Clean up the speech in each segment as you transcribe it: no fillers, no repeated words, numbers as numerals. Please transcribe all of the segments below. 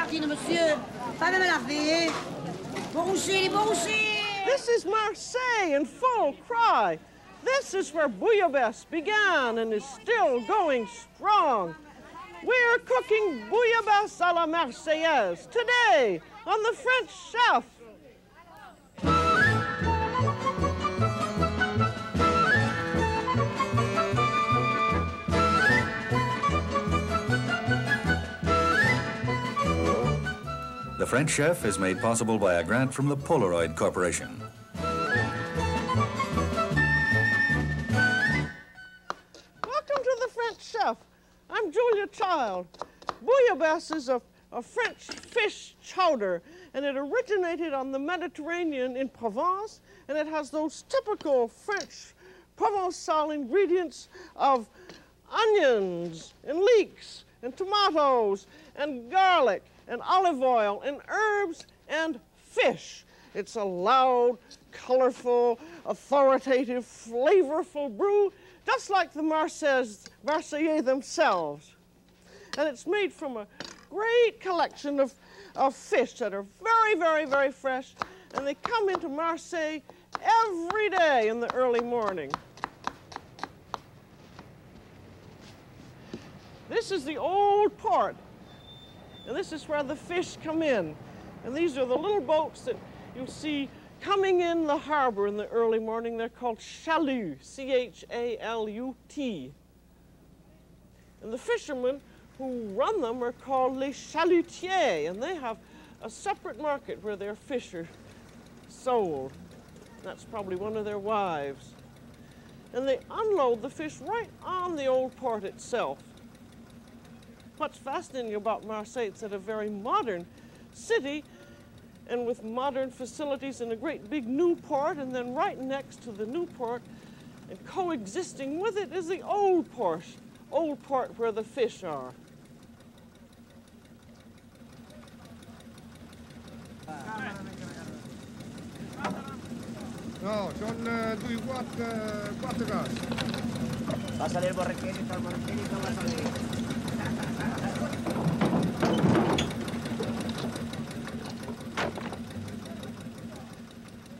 tartines, monsieur. Pas même à laver. Bourroucher, les bourroucher. This is Marseille in full cry. This is where bouillabaisse began and is still going strong. We're cooking bouillabaisse à la Marseillaise today on the French Chef. The French Chef is made possible by a grant from the Polaroid Corporation. Welcome to the French Chef. I'm Julia Child. Bouillabaisse is a French fish chowder, and it originated on the Mediterranean in Provence, and it has those typical French Provençal ingredients of onions and leeks and tomatoes and garlic and olive oil and herbs and fish. It's a loud, colorful, authoritative, flavorful brew, just like the Marseillais themselves. And it's made from a great collection of fish that are very, very, very fresh, and they come into Marseille every day in the early morning. This is the old port, and this is where the fish come in. And these are the little boats that you'll see coming in the harbor in the early morning. They're called chalut, C-H-A-L-U-T. And the fishermen who run them are called les chalutiers, and they have a separate market where their fish are sold. That's probably one of their wives. And they unload the fish right on the old port itself. What's fascinating about Marseille, it's a very modern city, and with modern facilities and a great big new port, and then right next to the new port and coexisting with it is the old port where the fish are. No, sono 4 gas. Va a salir el borriquín y todo el borriquín y todo va a salir.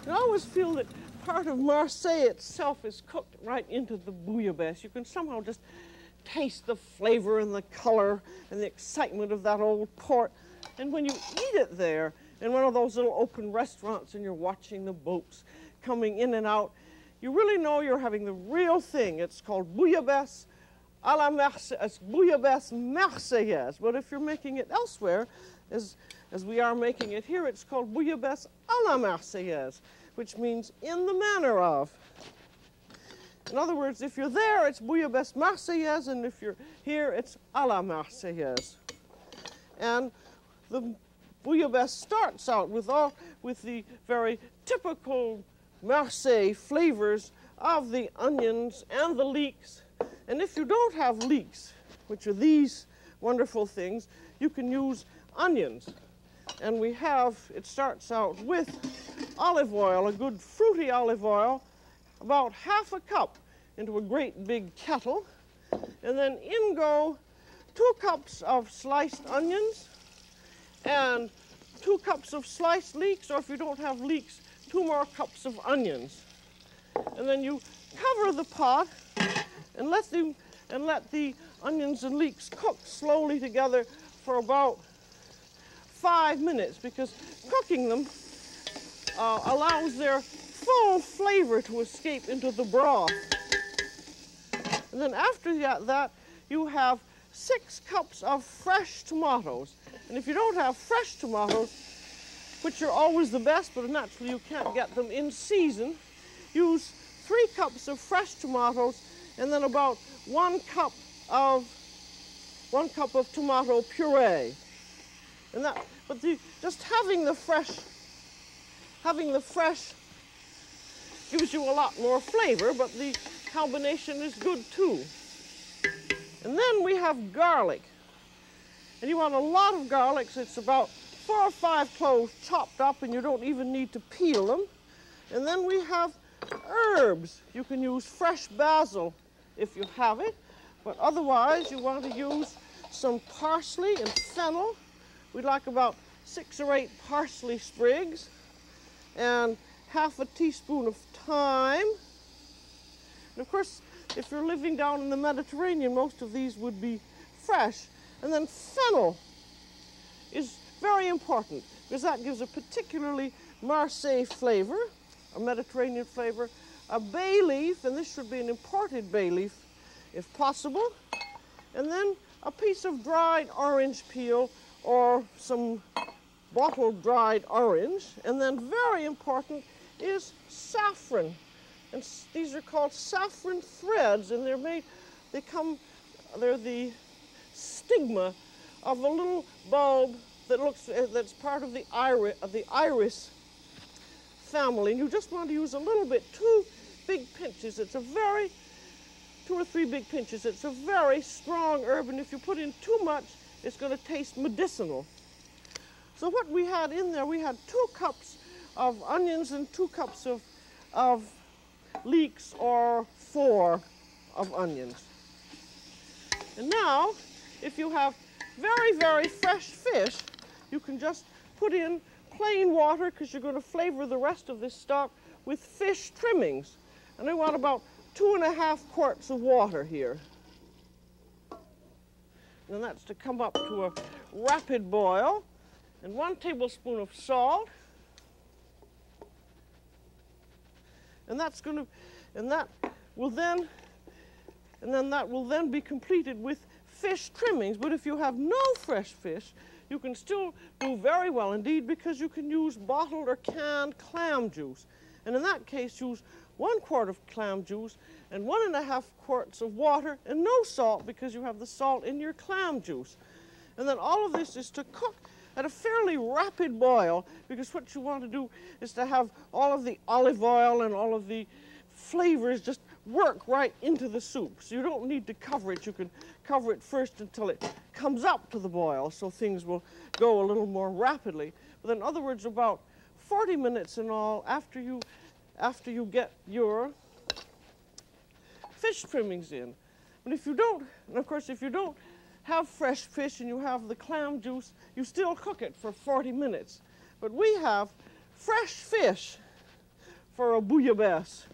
I always feel that part of Marseille itself is cooked right into the bouillabaisse. You can somehow just taste the flavor and the color and the excitement of that old port. And when you eat it there in one of those little open restaurants and you're watching the boats coming in and out, you really know you're having the real thing. It's called bouillabaisse à la Marseillaise, bouillabaisse Marseillaise. But if you're making it elsewhere, as we are making it here, it's called bouillabaisse à la Marseillaise, which means in the manner of. In other words, if you're there, it's bouillabaisse Marseillaise, and if you're here, it's à la Marseillaise. And the bouillabaisse starts out with the very typical Marseille flavors of the onions and the leeks. And if you don't have leeks, which are these wonderful things, you can use onions. And it starts out with olive oil, a good fruity olive oil, about half a cup into a great big kettle. And then in go 2 cups of sliced onions and 2 cups of sliced leeks, or if you don't have leeks, 2 more cups of onions. And then you cover the pot and let the onions and leeks cook slowly together for about 5 minutes, because cooking them allows their full flavor to escape into the broth. And then after that, you have 6 cups of fresh tomatoes. And if you don't have fresh tomatoes, which are always the best, but naturally you can't get them in season, use 3 cups of fresh tomatoes and then about 1 cup of tomato puree. And just having the fresh gives you a lot more flavor, but the combination is good too. And then we have garlic. And you want a lot of garlic, so it's about 4 or 5 cloves chopped up, and you don't even need to peel them. And then we have herbs. You can use fresh basil if you have it, but otherwise you want to use some parsley and fennel, we'd like about 6 or 8 parsley sprigs and half a teaspoon of thyme. And of course, if you're living down in the Mediterranean, most of these would be fresh. And then fennel is very important because that gives a particularly Marseille flavor, a Mediterranean flavor. A bay leaf, and this should be an imported bay leaf if possible. And then a piece of dried orange peel or some bottled dried orange. And then very important is saffron. And these are called saffron threads, and they're the stigma of a little bulb that's part of the iris family. And you just want to use a little bit, 2 big pinches. 2 or 3 big pinches. It's a very strong herb, and if you put in too much, it's going to taste medicinal. So what we had in there, we had 2 cups of onions and 2 cups of leeks, or 4 of onions. And now, if you have very, very fresh fish, you can just put in plain water because you're going to flavor the rest of this stock with fish trimmings. And I want about 2½ quarts of water here. And that's to come up to a rapid boil. And 1 tablespoon of salt. And that will then be completed with fish trimmings. But if you have no fresh fish, you can still do very well indeed, because you can use bottled or canned clam juice. And in that case, use 1 quart of clam juice and 1½ quarts of water and no salt, because you have the salt in your clam juice. And then all of this is to cook at a fairly rapid boil, because what you want to do is to have all of the olive oil and all of the flavors just work right into the soup. So you don't need to cover it. You can cover it first until it comes up to the boil, so things will go a little more rapidly. But in other words, about 40 minutes in all after you get your fish trimmings in. But if you don't, and of course if you don't have fresh fish and you have the clam juice, you still cook it for 40 minutes. But we have fresh fish for a bouillabaisse.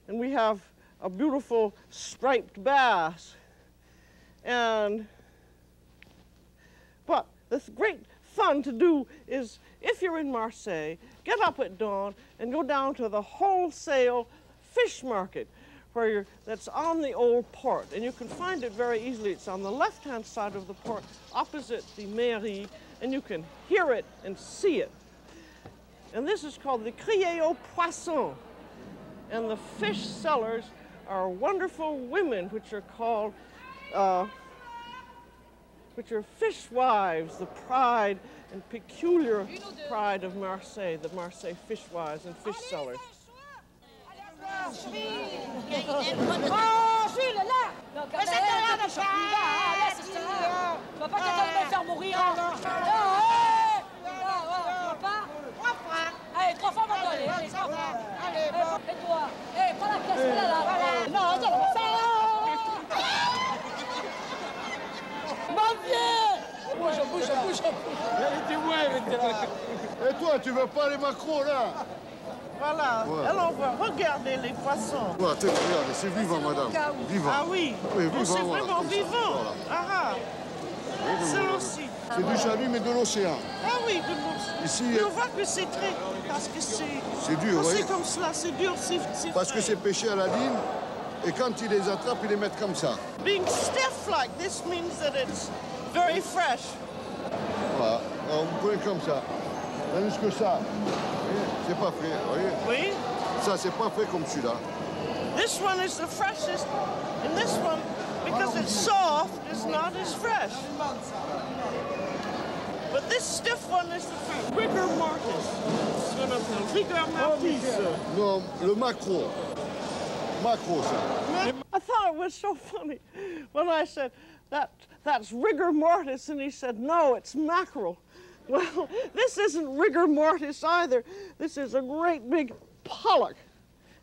And we have a beautiful striped bass. But the great fun to do is, if you're in Marseille, get up at dawn and go down to the wholesale fish market that's on the old port. And you can find it very easily. It's on the left-hand side of the port, opposite the mairie, and you can hear it and see it. And this is called the Criée aux Poissons. And the fish sellers are wonderful women, which are called, which are fishwives, the pride and peculiar pride of Marseille, the Marseille fishwives and fish sellers. Oh, Jules, là! Mais c'est là, de faire! Tu vas pas t'attendre de me faire mourir! Non, pas? 3 francs! Allez, 3 francs, mon allez, 3 francs! Allez, bon! Et toi? Prends la caisse, là! Non, ça va faire! Mon vieux! Bouge! Elle était là! Et toi, tu veux pas les maquereaux, là? Voilà. Ouais. Alors on va regarder les poissons. Ouais, regarde, c'est vivant, madame. Vivant. Ah oui, oui vivant, c'est voilà, vraiment vivant. Voilà. Ah, c'est aussi. C'est du chalut, mais de l'océan. Ah oui, de l'océan. Ici, on voit que c'est très... Parce que c'est dur, oui. C'est comme cela, c'est dur, c'est parce que c'est pêché à la ligne, et quand ils les attrapent, ils les mettent comme ça. Being stiff like this means that it's very fresh. Voilà, alors vous prenez comme ça. Tandis que ça, c'est pas frais, vous voyez? Oui. Ça, c'est pas frais comme celui-là. This one is the freshest, and this one, because it's soft, is not as fresh. But this stiff one is the rigor mortis. It's one of the rigor mortis. Non, le maquereau. Maquereau, ça. I thought it was so funny when I said, that's rigor mortis, and he said, no, it's mackerel. Well, this isn't rigor mortis either. This is a great big pollock.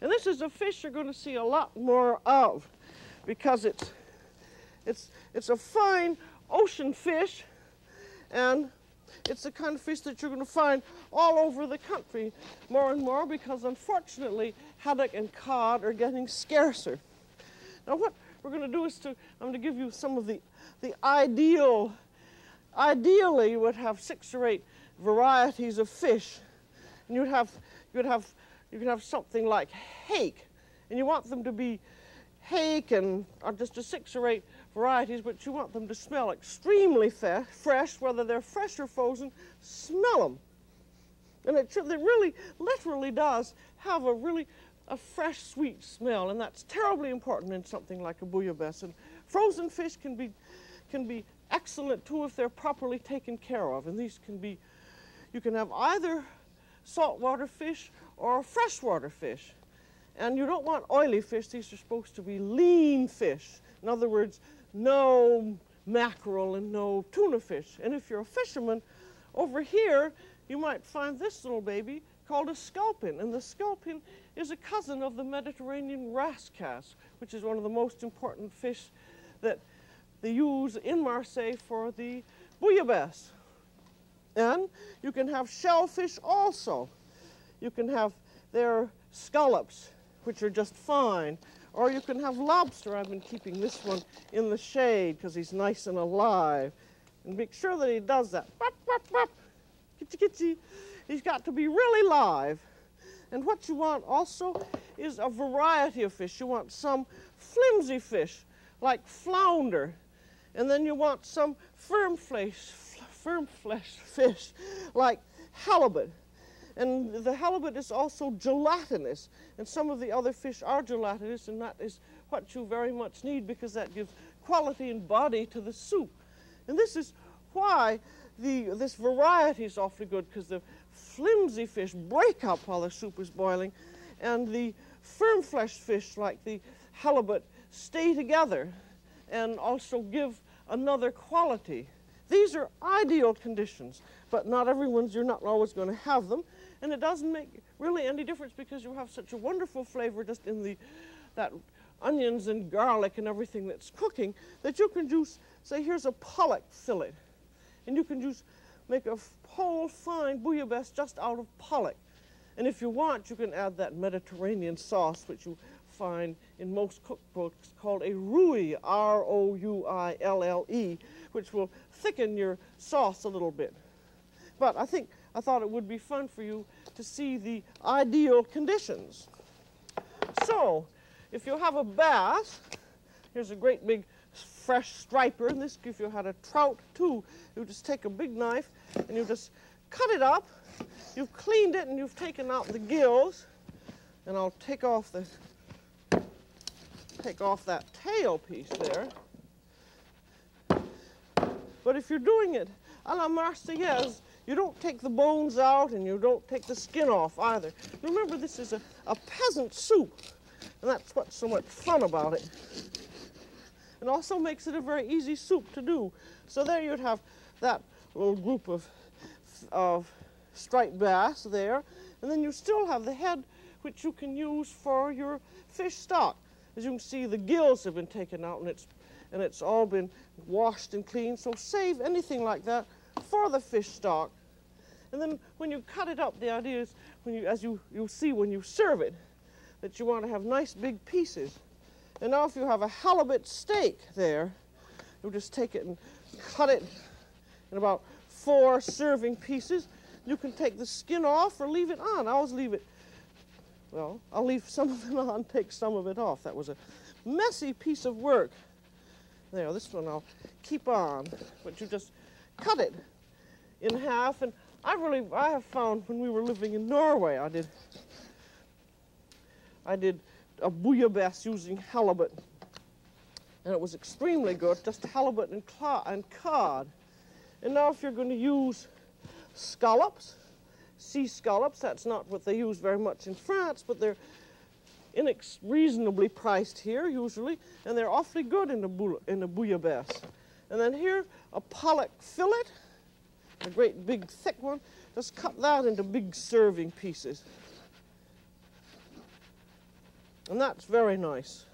And this is a fish you're going to see a lot more of, because it's a fine ocean fish, and It's the kind of fish that you're going to find all over the country more and more because, unfortunately, haddock and cod are getting scarcer. Now, what we're going to do is I'm going to give you some of the ideally, you would have 6 or 8 varieties of fish, and you could have something like hake, and you want them to be hake and just 6 or 8 varieties, but you want them to smell extremely fresh, whether they're fresh or frozen. Smell them, and it really, literally does have a fresh, sweet smell, and that's terribly important in something like a bouillabaisse. And frozen fish can be excellent too if they're properly taken care of. And these can be, you can have either saltwater fish or freshwater fish. And you don't want oily fish. These are supposed to be lean fish. In other words, no mackerel and no tuna fish. And if you're a fisherman, over here you might find this little baby called a sculpin. And the sculpin is a cousin of the Mediterranean wrasse-cas, which is one of the most important fish that they use in Marseille for the bouillabaisse. And you can have shellfish also. You can have their scallops, which are just fine. Or you can have lobster. I've been keeping this one in the shade because he's nice and alive. And make sure that he does that. Bop, bop, bop. Kitchi, kitchi. He's got to be really live. And what you want also is a variety of fish. You want some flimsy fish, like flounder. And then you want some firm flesh fish, like halibut. And the halibut is also gelatinous, and some of the other fish are gelatinous, and that is what you very much need because that gives quality and body to the soup. And this is why this variety is awfully good, because the flimsy fish break up while the soup is boiling, and the firm flesh fish like the halibut stay together and also give another quality. These are ideal conditions, but you're not always going to have them. And it doesn't make really any difference because you have such a wonderful flavor just in that onions and garlic and everything that's cooking that you can just say, here's a pollock fillet. And you can just make a whole fine bouillabaisse just out of pollock. And if you want, you can add that Mediterranean sauce, which you find in most cookbooks, called a rouille, R-O-U-I-L-L-E, which will thicken your sauce a little bit. But I thought it would be fun for you to see the ideal conditions. So, if you have a bass, here's a great big fresh striper, and this, if you had a trout too, you just take a big knife and you just cut it up. You've cleaned it and you've taken out the gills, and I'll take off that tail piece there. But if you're doing it a la Marseillaise, you don't take the bones out and you don't take the skin off either. Remember, this is a peasant soup, and that's what's so much fun about it. It also makes it a very easy soup to do. So there you'd have that little group of striped bass there, and then you still have the head, which you can use for your fish stock. As you can see, the gills have been taken out, and it's all been washed and cleaned, so save anything like that for the fish stock. And then when you cut it up, the idea is, as you'll see when you serve it, that you want to have nice big pieces. And now if you have a halibut steak there, you'll just take it and cut it in about 4 serving pieces. You can take the skin off or leave it on. I always leave it, well, I'll leave some of it on, take some of it off. That was a messy piece of work. There, this one I'll keep on, but you just cut it in half. And I have found when we were living in Norway, I did a bouillabaisse using halibut, and it was extremely good, just halibut and cod. And now if you're going to use scallops, sea scallops, that's not what they use very much in France, but they're reasonably priced here usually, and they're awfully good in a bouillabaisse. And then here, a pollock fillet, a great big thick one. Just cut that into big serving pieces. And that's very nice.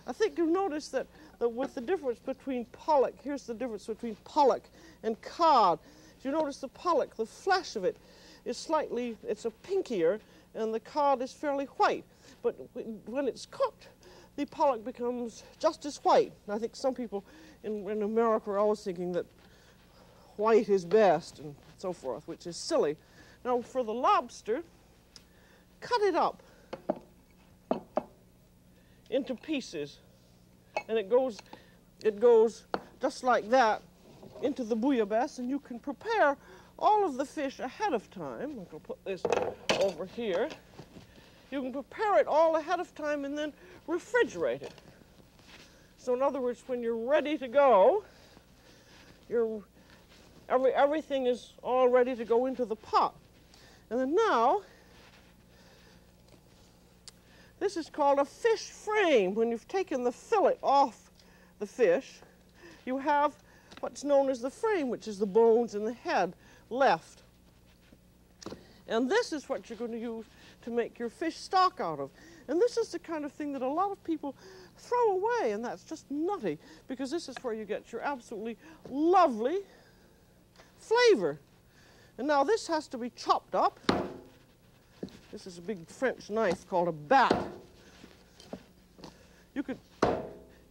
I think you'll notice that with the difference between pollock, here's the difference between pollock and cod. You notice the pollock, the flesh of it is slightly, it's a pinkier, and the cod is fairly white. But when it's cooked, the pollock becomes just as white. And I think some people in America are always thinking that white is best and so forth, which is silly. Now for the lobster, cut it up into pieces, and it goes just like that into the bouillabaisse, and you can prepare all of the fish ahead of time. I'm going to put this over here. You can prepare it all ahead of time and then refrigerate it. So in other words, when you're ready to go, everything is all ready to go into the pot. And then now, this is called a fish frame. When you've taken the fillet off the fish, you have what's known as the frame, which is the bones and the head left. And this is what you're going to use to make your fish stock out of. And this is the kind of thing that a lot of people throw away, and that's just nutty, because this is where you get your absolutely lovely flavor. And now this has to be chopped up. This is a big French knife called a bat. You could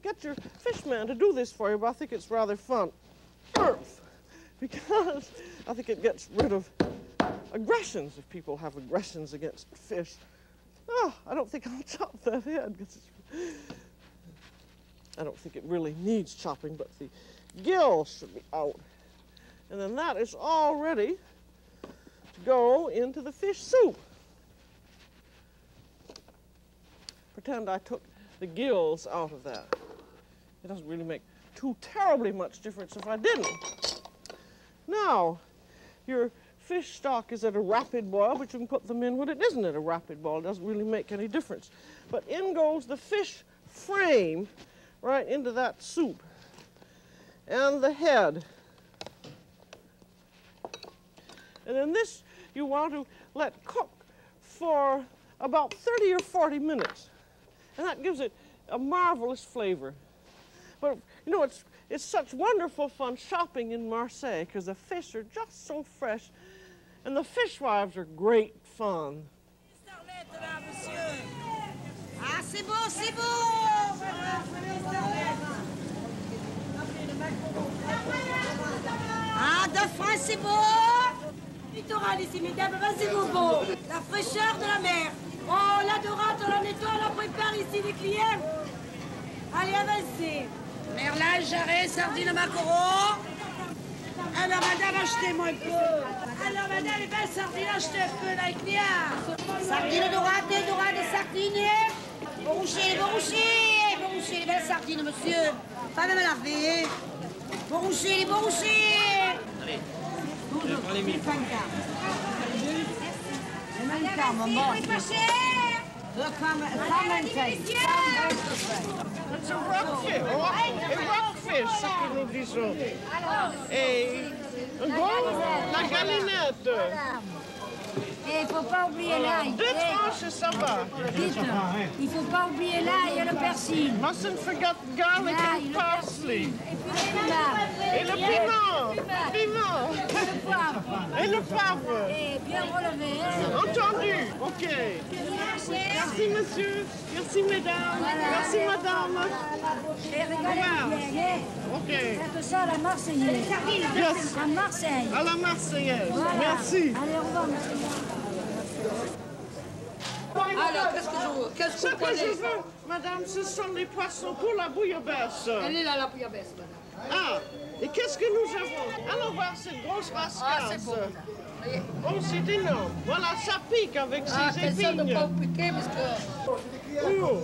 get your fish man to do this for you, but I think it's rather fun. Because I think it gets rid of aggressions if people have aggressions against fish. Oh, I don't think I'll chop that head, because I don't think it really needs chopping, but the gills should be out. And then that is all ready to go into the fish soup. Pretend I took the gills out of that. It doesn't really make too terribly much difference if I didn't. Now, your fish stock is at a rapid boil, but you can put them in when it isn't at a rapid boil. It doesn't really make any difference. But in goes the fish frame right into that soup. And the head. And then this you want to let cook for about 30 or 40 minutes. And that gives it a marvelous flavor. But, you know, it's such wonderful fun shopping in Marseille, because the fish are just so fresh, and the fishwives are great fun. Ah, c'est beau, c'est beau! Ah, 2 francs, c'est beau! Littoral ici, mesdames, vas-y, Bobo. La fraîcheur de la mer. Oh, la dorade, on la nettoie, on la prépare ici, les clients. Allez, avancez. Merlin, jarret, sardines, maquereau. Alors, madame, achetez-moi un peu. Alors, madame, les belles sardines, achetez un peu, là, clients. Sardines dorades, sardines. Bon roucher, les belles sardines, monsieur. Pas même laver. Bon roucher. Allez. Les 1000 francs. Les 1000 francs, maman. C'est pas cher. It's a rockfish, ce que nous disons. Et la galinette. Et il ne faut pas oublier l'ail. 2 tranches, ça va. Dites, il ne faut pas oublier l'ail et le persil. Mustn't forget garlic and parsley. Et le piment. Et le piment. Et le poivre. Et le poivre. Et bien relevé. Entendu. OK. Merci, monsieur. Merci, mesdames. Merci, madame. Et regardez bien. OK. Faites ça à la Marseillaise. Yes. À Marseille. À la Marseillaise. Voilà. Merci. Allez, au revoir, monsieur. Alors, qu'est-ce Ce que vous que je prenez? veux, madame, ce sont les poissons pour la bouillabaisse. Elle est là, la bouillabaisse, madame. Ah, et qu'est-ce que nous avons? Allons voir cette grosse rascasse. Ah, c'est beau, madame. Voyez. Oh, c'est énorme. Voilà, ça pique avec Ah, ses attention de ne épines. pas vous piquer, parce que... Oh.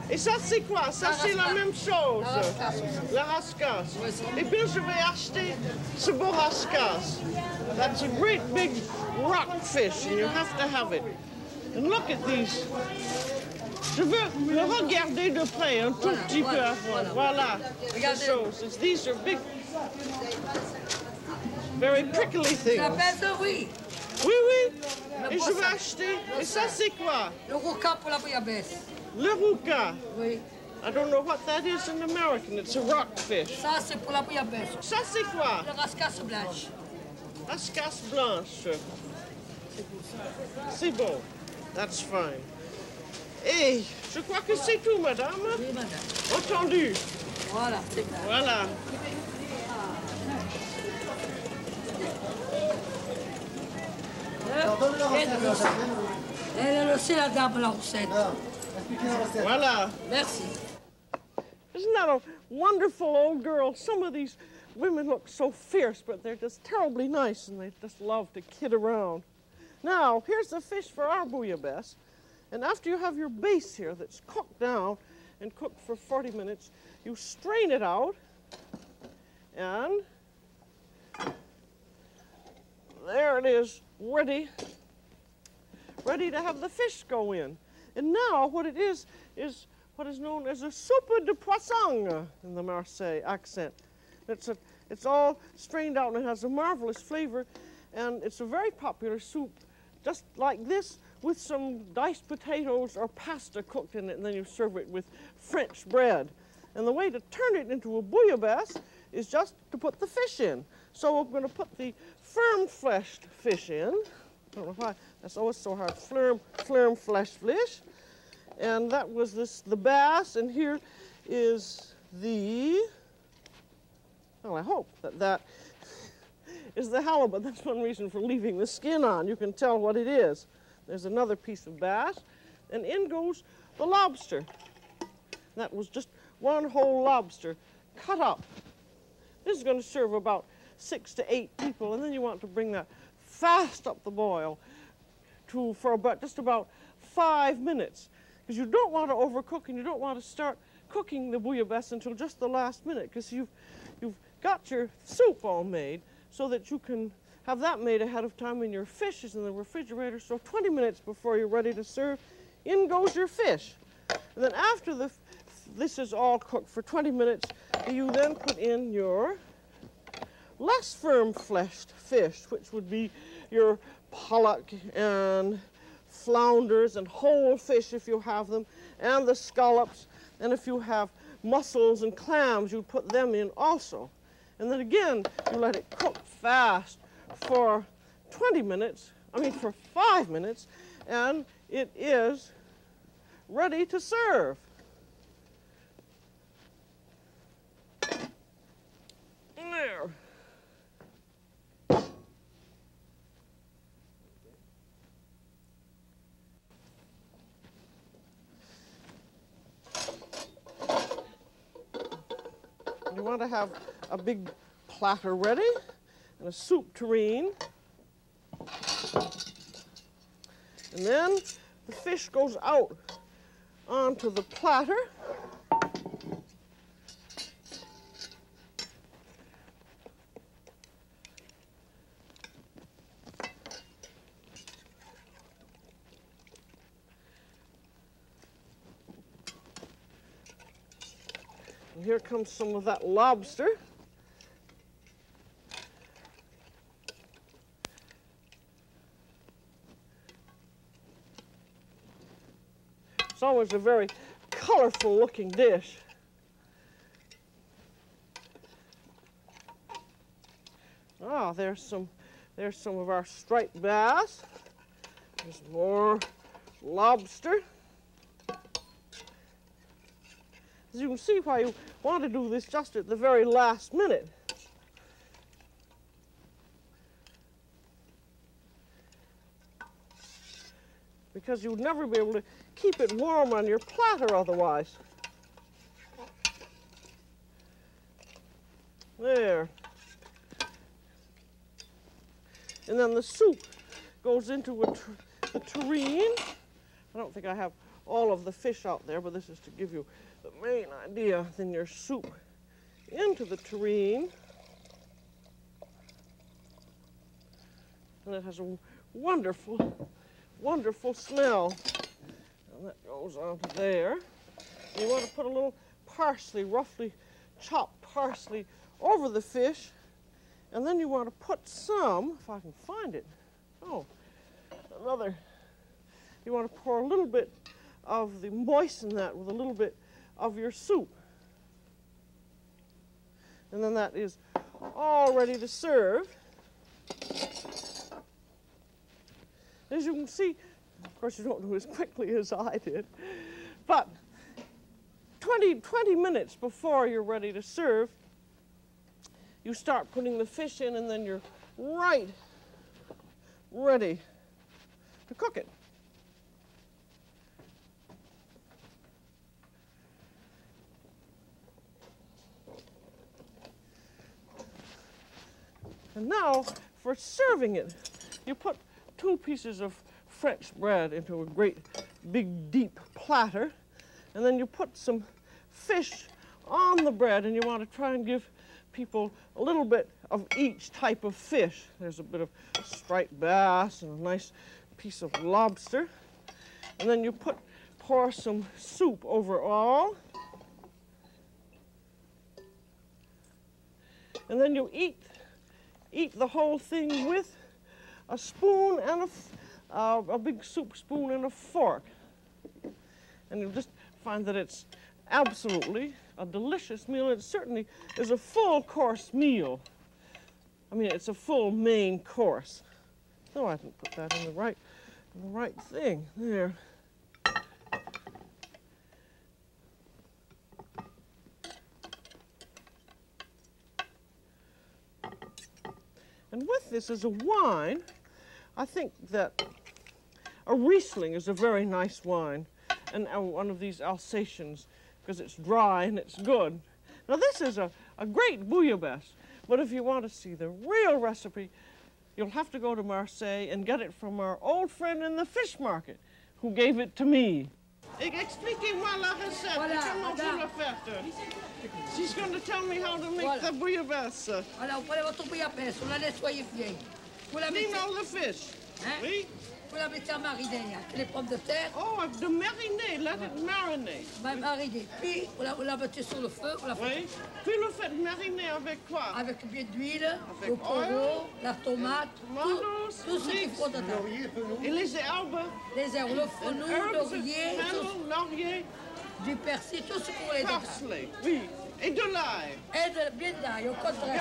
Et ça, c'est quoi? Ça, c'est la même chose. La rascasse aussi. La rascasse. Oui, c'est- Et puis, je vais acheter ce beau rascasse. That's a great big rockfish, and you have to have it. And look at these. Je veux le regarder de près, un tout petit peu avant. Voilà. Regardez. Ces choses. These are big, very prickly things. Ça pèse, oui. Oui, oui. Le Et beau je vais sac. acheter. Et ça, c'est quoi? Le rouca pour la bouillabaisse. Le rouca. Oui. I don't know what that is in American. It's a rockfish. Ça, c'est pour la bouillabaisse. Ça, c'est quoi? Le rascasse blanche. Rascasse blanche. C'est bon. That's fine. Et je crois que c'est tout, madame. Oui, madame. Entendu. Voilà, c'est clair. Voilà. Elle le sait, la dame, la recette. Voilà. Merci. Isn't that a wonderful old girl? Some of these women look so fierce, but they're just terribly nice, and they just love to kid around. Now, here's the fish for our bouillabaisse. And after you have your base here that's cooked down and cooked for 40 minutes, you strain it out, and there it is, ready to have the fish go in. And now what it is what is known as a soupe de poisson in the Marseille accent. It's all strained out and it has a marvelous flavor, and it's a very popular soup, just like this, with some diced potatoes or pasta cooked in it, and then you serve it with French bread. And the way to turn it into a bouillabaisse is just to put the fish in. So I'm going to put the firm-fleshed fish in. I don't know why that's always so hard. Firm-fleshed fish. And that was the bass, and here is the, well, I hope that is the halibut. That's one reason for leaving the skin on. You can tell what it is. There's another piece of bass, and in goes the lobster. That was just one whole lobster cut up. This is going to serve about 6 to 8 people, and then you want to bring that fast up the boil for just about 5 minutes. Because you don't want to overcook, and you don't want to start cooking the bouillabaisse until just the last minute, because you've got your soup all made so that you can have that made ahead of time, and your fish is in the refrigerator. So 20 minutes before you're ready to serve, in goes your fish. And then after this is all cooked for 20 minutes, you then put in your less firm-fleshed fish, which would be your pollock and flounders and whole fish if you have them, and the scallops, and if you have mussels and clams, you put them in also. And then again, you let it cook fast for 20 minutes, for 5 minutes, and it is ready to serve. There. You want to have a big platter ready and a soup tureen. And then the fish goes out onto the platter. And here comes some of that lobster. It's always a very colorful looking dish. Ah, there's some of our striped bass. There's more lobster. As you can see why you want to do this just at the very last minute. Because you'd never be able to keep it warm on your platter otherwise. There. And then the soup goes into a tureen. I don't think I have all of the fish out there, but this is to give you the main idea. Then your soup into the tureen. And it has a wonderful, wonderful smell. And that goes onto there. And you want to put a little parsley, roughly chopped parsley, over the fish. And then you want to put some, if I can find it, you want to pour a little bit of moisten that with a little bit of your soup. And then that is all ready to serve. As you can see, of course you don't do as quickly as I did, but 20 minutes before you're ready to serve, you start putting the fish in, and then you're right ready to cook it. And now, for serving it, you put 2 pieces of French bread into a great, big, deep platter, and then you put some fish on the bread, and you want to try and give people a little bit of each type of fish. There's a bit of striped bass and a nice piece of lobster. And then you pour some soup over all. And then you eat the whole thing with a spoon and a big soup spoon and a fork. And you'll just find that it's absolutely a delicious meal. It certainly is a full course meal. I mean, it's a full main course. So I didn't put that in the right thing there. And with this as a wine, I think that a Riesling is a very nice wine, and one of these Alsatians, because it's dry and it's good. Now this is a great bouillabaisse, but if you want to see the real recipe, you'll have to go to Marseille and get it from our old friend in the fish market, who gave it to me. Expliquez-moi la recette. Voilà, Comment vous le faites? She's going to tell me how to make the bouillabaisse. Alors, vous prenez votre bouillabaisse, vous la nettoyez bien. Vous la mettez, Clean all the fish. hein? Oui. Vous la mettez à mariner avec les pommes de terre, Oh, the marinade. Let it marinate. mariner. Puis, vous la mettez sur le feu, vous la faites Oui. Puis le faites mariner avec quoi? avec bien d'huile, Avec le poireau, oil, la tomate, tomatoes, tout ce qu'il faut dedans. Et les herbes? Les herbes, le fenouil, Herbes, laurier, fennel, laurier, du persil, tout ce que vous voulez dedans. parsley. Oui. Et de l'ail. Et bien d'ail, au contraire.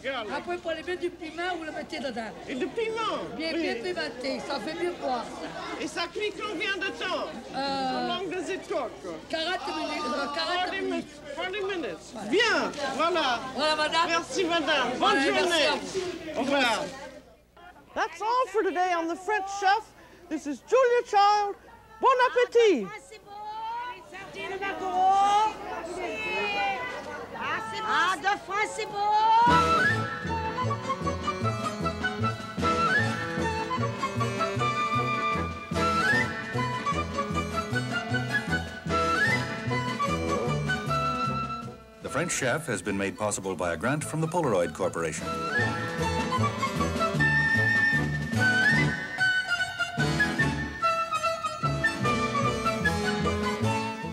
Garlic. Après, vous prenez bien du piment, vous le mettez dedans. Et de piment. Bien, Oui. bien pimenté, ça fait bien boire ça. Et ça cuit combien de temps? How long does it cook? 40 minutes, 40 minutes. 40 minutes. Bien. Voilà. Voilà, madame. Merci, madame. Bonne Voilà, merci journée. à vous. Au revoir. That's all for today on The French Chef. This is Julia Child. Bon appétit. Ah, c'est bon. Les sardines de maquereau. Ah, c'est bon. Ah, 2 francs, c'est bon. The French Chef has been made possible by a grant from the Polaroid Corporation.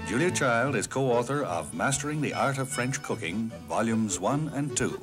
Julia Child is co-author of Mastering the Art of French Cooking, Volumes 1 and 2.